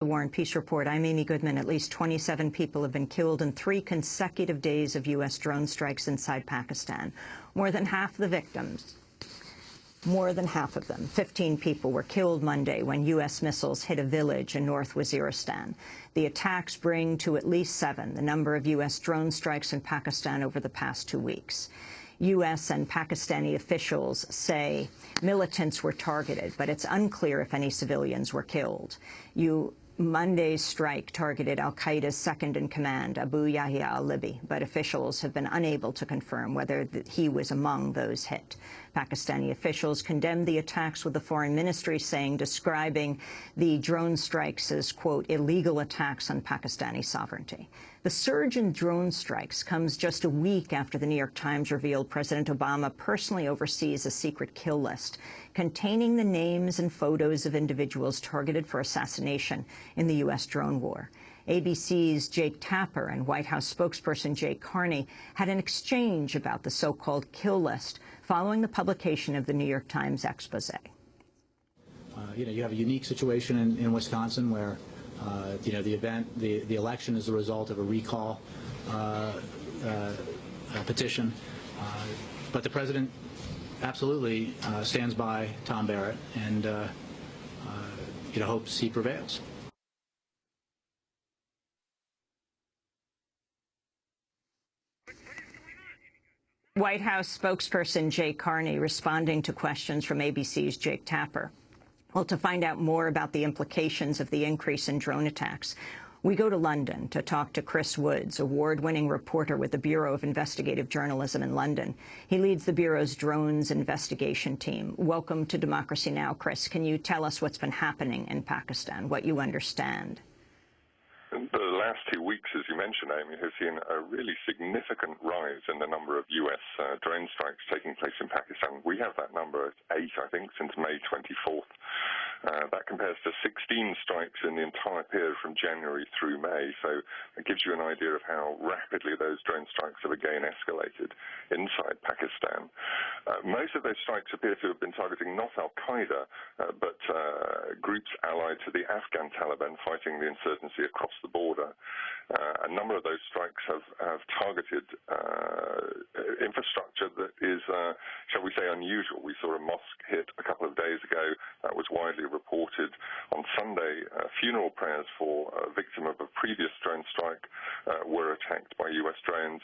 The War and Peace Report. I'm Amy Goodman. At least 27 people have been killed in 3 consecutive days of U.S. drone strikes inside Pakistan. More than half the victims, more than half of them, 15 people, were killed Monday when U.S. missiles hit a village in North Waziristan. The attacks bring to at least 7 the number of U.S. drone strikes in Pakistan over the past 2 weeks. U.S. and Pakistani officials say militants were targeted, but it's unclear if any civilians were killed. Monday's strike targeted al-Qaeda's second-in-command, Abu Yahya al-Libi, but officials have been unable to confirm whether he was among those hit. Pakistani officials condemned the attacks, with the foreign ministry describing the drone strikes as, quote, illegal attacks on Pakistani sovereignty. The surge in drone strikes comes just a week after the New York Times revealed President Obama personally oversees a secret kill list containing the names and photos of individuals targeted for assassination in the U.S. drone war. ABC's Jake Tapper and White House spokesperson Jay Carney had an exchange about the so-called kill list following the publication of the New York Times expose. You have a unique situation in Wisconsin where, the election is the result of a recall petition, but the president absolutely stands by Tom Barrett and hopes he prevails. White House spokesperson Jay Carney responding to questions from ABC's Jake Tapper. Well, to find out more about the implications of the increase in drone attacks, we go to London to talk to Chris Woods, award-winning reporter with the Bureau of Investigative Journalism in London. He leads the Bureau's drones investigation team. Welcome to Democracy Now!, Chris. Can you tell us what's been happening in Pakistan, what you understand? The last 2 weeks, as you mentioned, Amy, has seen a really significant rise in the number of U.S. drone strikes taking place in Pakistan. We have that number at 8, I think, since May 24th. That compares to 16 strikes in the entire period from January through May. So it gives you an idea of how rapidly those drone strikes have again escalated inside Pakistan. Most of those strikes appear to have been targeting not al-Qaeda, but groups allied to the Afghan Taliban fighting the insurgency across the border. A number of those strikes have targeted infrastructure that is, shall we say, unusual. We saw a mosque hit a couple of days ago. That was widely reported. On Sunday, funeral prayers for a victim of a previous drone strike were attacked by U.S. drones.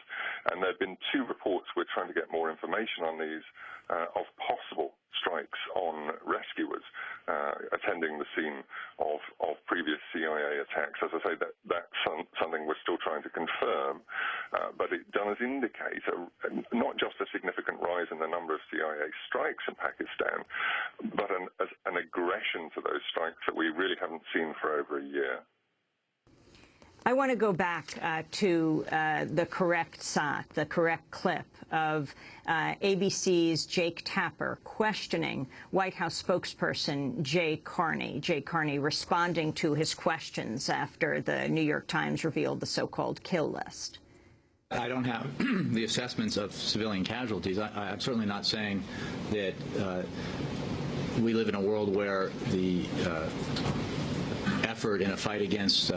And there have been 2 reports, we're trying to get more information on these, of possible strikes on rescuers attending the scene of previous CIA attacks. As I say, that's something we're still trying to confirm, but it does indicate not just a significant rise in the number of CIA strikes in Pakistan, but an aggression to those strikes that we really haven't seen for over a year. I want to go back to the correct clip of ABC's Jake Tapper questioning White House spokesperson Jay Carney. Jay Carney responding to his questions after the New York Times revealed the so-called kill list. I don't have the assessments of civilian casualties. I'm certainly not saying that we live in a world where the effort in a fight against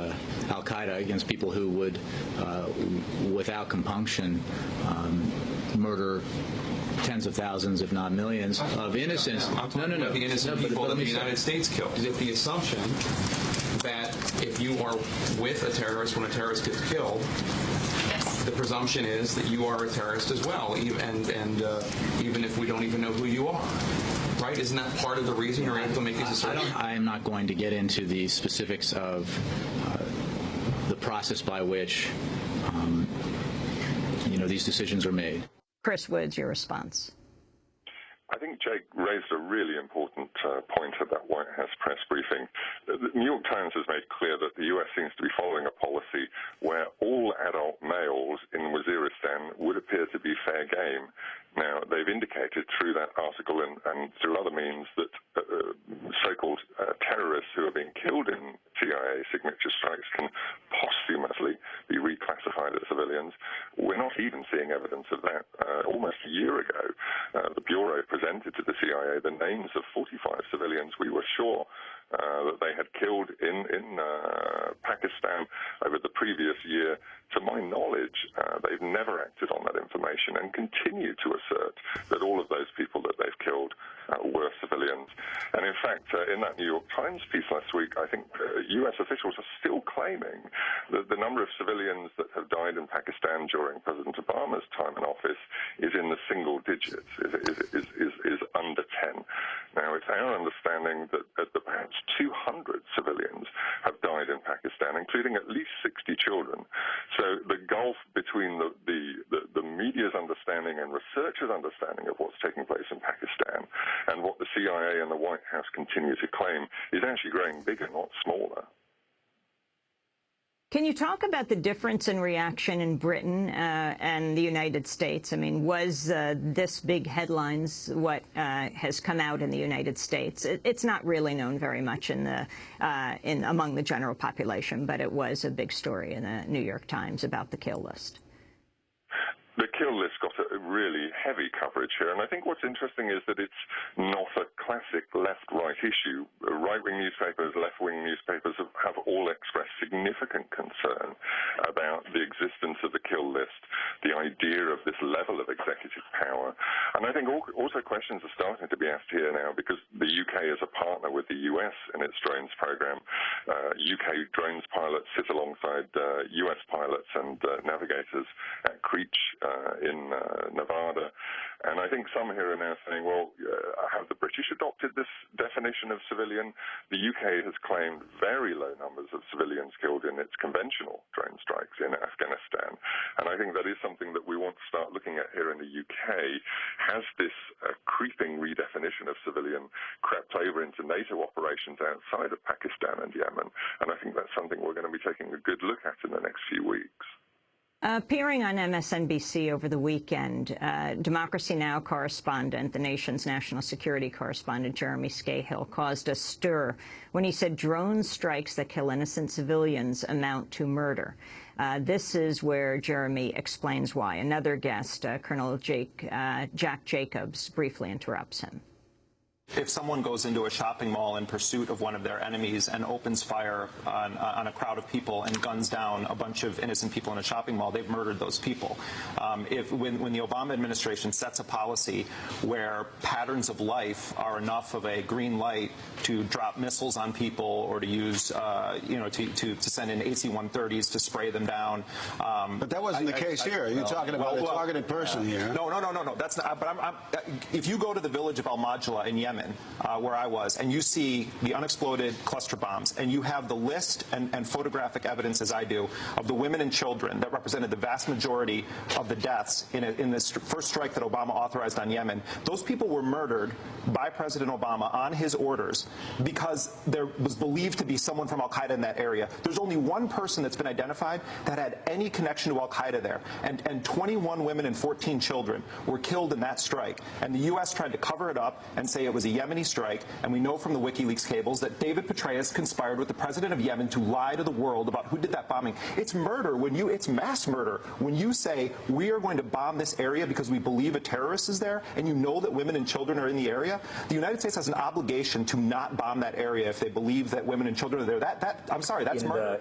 al-Qaeda, against people who would, without compunction, murder tens of thousands, if not millions, of innocents. I'm talking about the innocent people that the United States kills. If the assumption that if you are with a terrorist when a terrorist gets killed, the presumption is that you are a terrorist as well, even if we don't even know who you are. Right? Isn't that part of the reason you're able to make these assertions? I am not going to get into the specifics of the process by which these decisions are made. Chris Woods, your response. I think Jake raised a really important point at that White House press briefing. The New York Times has made clear that the U.S. seems to be following a policy where all adult males in Waziristan would appear to be fair game. Now, they've indicated through that article and through other means that so-called terrorists who are being killed in CIA signature strikes can posthumously be reclassified as civilians. We're not even seeing evidence of that. Almost a year ago, the Bureau presented to the CIA the names of 45 civilians we were sure that they had killed in Pakistan over the previous year. To my knowledge, they've never acted on that information and continue to assert that all of those people that they've killed were civilians. And in fact, in that New York Times piece last week, I think U.S. officials are still claiming that the number of civilians that have died in Pakistan during President Obama's time in office is in the single digits, is under 10. Now, it's our understanding that perhaps 200 civilians have died in Pakistan, including at least 60 children. So the gulf between the media's understanding and researchers' understanding of what's taking place in Pakistan and what the CIA and the White House continue to claim is actually growing bigger, not smaller. Can you talk about the difference in reaction in Britain and the United States? I mean, was this big headlines what has come out in the United States? It's not really known very much among the general population, but it was a big story in the New York Times about the kill list. The kill list got a really heavy coverage here, and I think what's interesting is that it's not a classic left-right issue. Right-wing newspapers, left-wing newspapers have all expressed significant concern about the existence of the kill list, the idea of this level of executive power. And I think also questions are starting to be asked here now because the UK is a partner with the US in its drones program. UK drones pilots sit alongside US pilots and navigators at Creech in Nevada. And I think some here are now saying, well, have the British adopted this definition of civilian? The UK has claimed very low numbers of civilians killed in its conventional drone strikes in Afghanistan. And I think that is something that we want to start looking at here in the UK. Has this creeping redefinition of civilian crept over into NATO operations outside of Pakistan and Yemen? And I think that's something we're going to be taking a good look at in the next few weeks. Appearing on MSNBC over the weekend, Democracy Now! Correspondent, the nation's national security correspondent, Jeremy Scahill, caused a stir when he said drone strikes that kill innocent civilians amount to murder. This is where Jeremy explains why. Another guest, Colonel Jack Jacobs, briefly interrupts him. If someone goes into a shopping mall in pursuit of one of their enemies and opens fire on a crowd of people and guns down a bunch of innocent people in a shopping mall, they've murdered those people. When the Obama administration sets a policy where patterns of life are enough of a green light to drop missiles on people or to use, to send in AC-130s to spray them down. But that wasn't the case here. You're talking about a targeted person here. No. That's not. But if you go to the village of Al-Majla in Yemen, where I was, and you see the unexploded cluster bombs, and you have the list and photographic evidence, as I do, of the women and children that represented the vast majority of the deaths in this first strike that Obama authorized on Yemen, those people were murdered by President Obama on his orders because there was believed to be someone from al-Qaeda in that area. There's only one person that's been identified that had any connection to al-Qaeda there, and 21 women and 14 children were killed in that strike. And the U.S. tried to cover it up and say it was a Yemeni strike, and we know from the WikiLeaks cables that David Petraeus conspired with the president of Yemen to lie to the world about who did that bombing. It's murder it's mass murder when you say we are going to bomb this area because we believe a terrorist is there, and you know that women and children are in the area. The United States has an obligation to not bomb that area if they believe that women and children are there. I'm sorry, that's murder.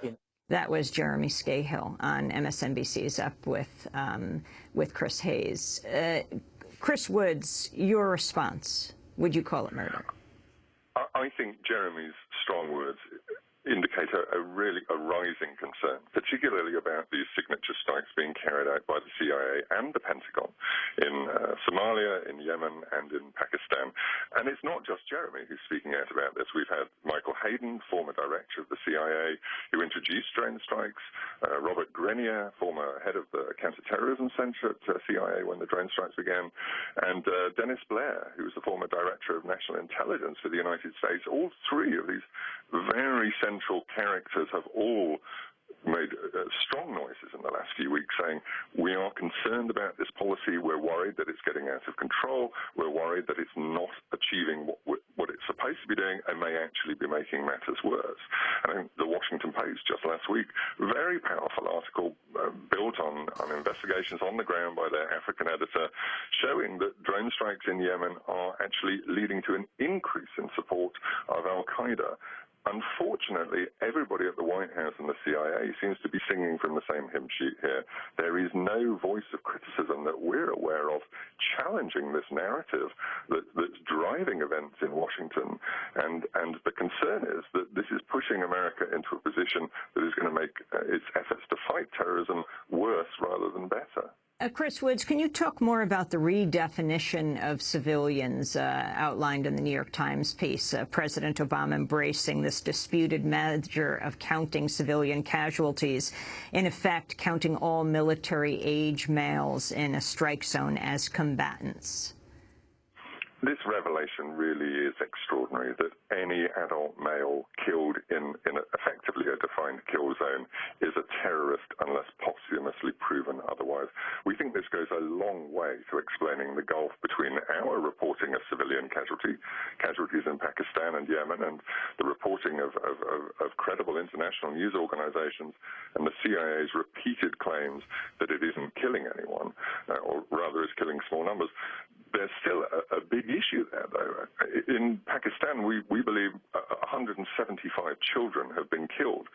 That was Jeremy Scahill on MSNBC's Up with Chris Hayes. Chris Woods, your response. Would you call it murder? I think Jeremy's strong words indicate a rising concern, particularly about these signature strikes being carried out by the CIA and the Pentagon in Somalia, in Yemen, and in Pakistan. And it's not just Jeremy who's speaking out about this. We've had Michael Hayden, former director of the CIA, who introduced drone strikes, Robert Grenier, former head of the Counterterrorism Center at CIA when the drone strikes began, and Dennis Blair, who was the former director of national intelligence for the United States. All three of these very central characters have all made strong noises in the last few weeks saying we are concerned about this policy, we're worried that it's getting out of control, we're worried that it's not achieving what it's supposed to be doing and may actually be making matters worse. I think the Washington Post just last week, very powerful article built on investigations on the ground by their African editor, showing that drone strikes in Yemen are actually leading to an increase in support of al-Qaeda. Unfortunately, everybody at the White House and the CIA seems to be singing from the same hymn sheet here. There is no voice of criticism that we're aware of challenging this narrative that's driving events in Washington. And the concern is that this is pushing America into a position that is going to make its efforts to fight terrorism worse rather than better. Chris Woods, can you talk more about the redefinition of civilians outlined in the New York Times piece? President Obama embracing this disputed measure of counting civilian casualties, in effect counting all military-age males in a strike zone as combatants. This revelation really is extraordinary, that any adult male killed in effectively a defined kill zone is a terrorist unless posthumously proven otherwise. We think this goes a long way to explaining the gulf between our reporting of civilian casualties in Pakistan and Yemen, and the reporting of credible international news organizations, and the CIA's repeated claims that it isn't killing anyone, or rather is killing small numbers. There's still a big issue there, though. In Pakistan, we believe 175 children have been killed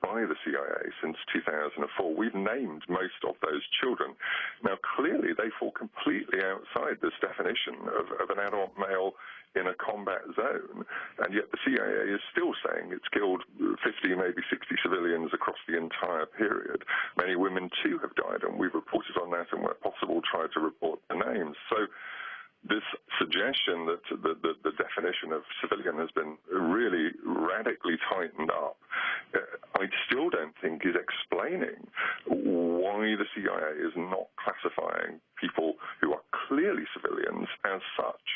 by the CIA since 2004. We've named most of those children. Now, clearly, they fall completely outside this definition of an adult male in a combat zone, and yet the CIA is still saying it's killed 50, maybe 60 civilians across the entire period. Many women, too, have died, and we've reported on that and, where possible, tried to report the names. So this suggestion that the definition of civilian has been really radically tightened up, I still don't think is explaining why the CIA is not classifying people who are clearly civilians as such.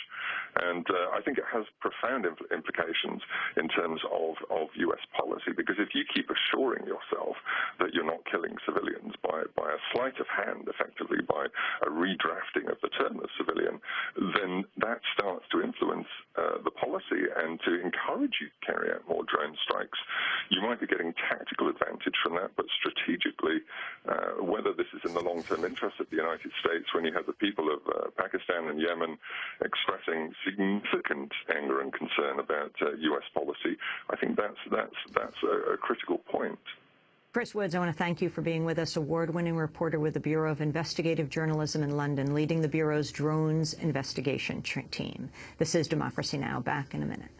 And I think it has profound implications in terms of U.S. policy, because if you keep assuring yourself that you're not killing civilians by a sleight of hand, effectively by a redrafting of the term of civilian, then that starts to influence the policy and to encourage you to carry out more drone strikes. You might be getting tactical advantage from that, but strategically, whether this is in the long-term interest of the United States, when you have the people of Pakistan and Yemen expressing significant anger and concern about U.S. policy, I think that's a critical point. Chris Woods, I want to thank you for being with us, award-winning reporter with the Bureau of Investigative Journalism in London, leading the Bureau's drones investigation team. This is Democracy Now! Back in a minute.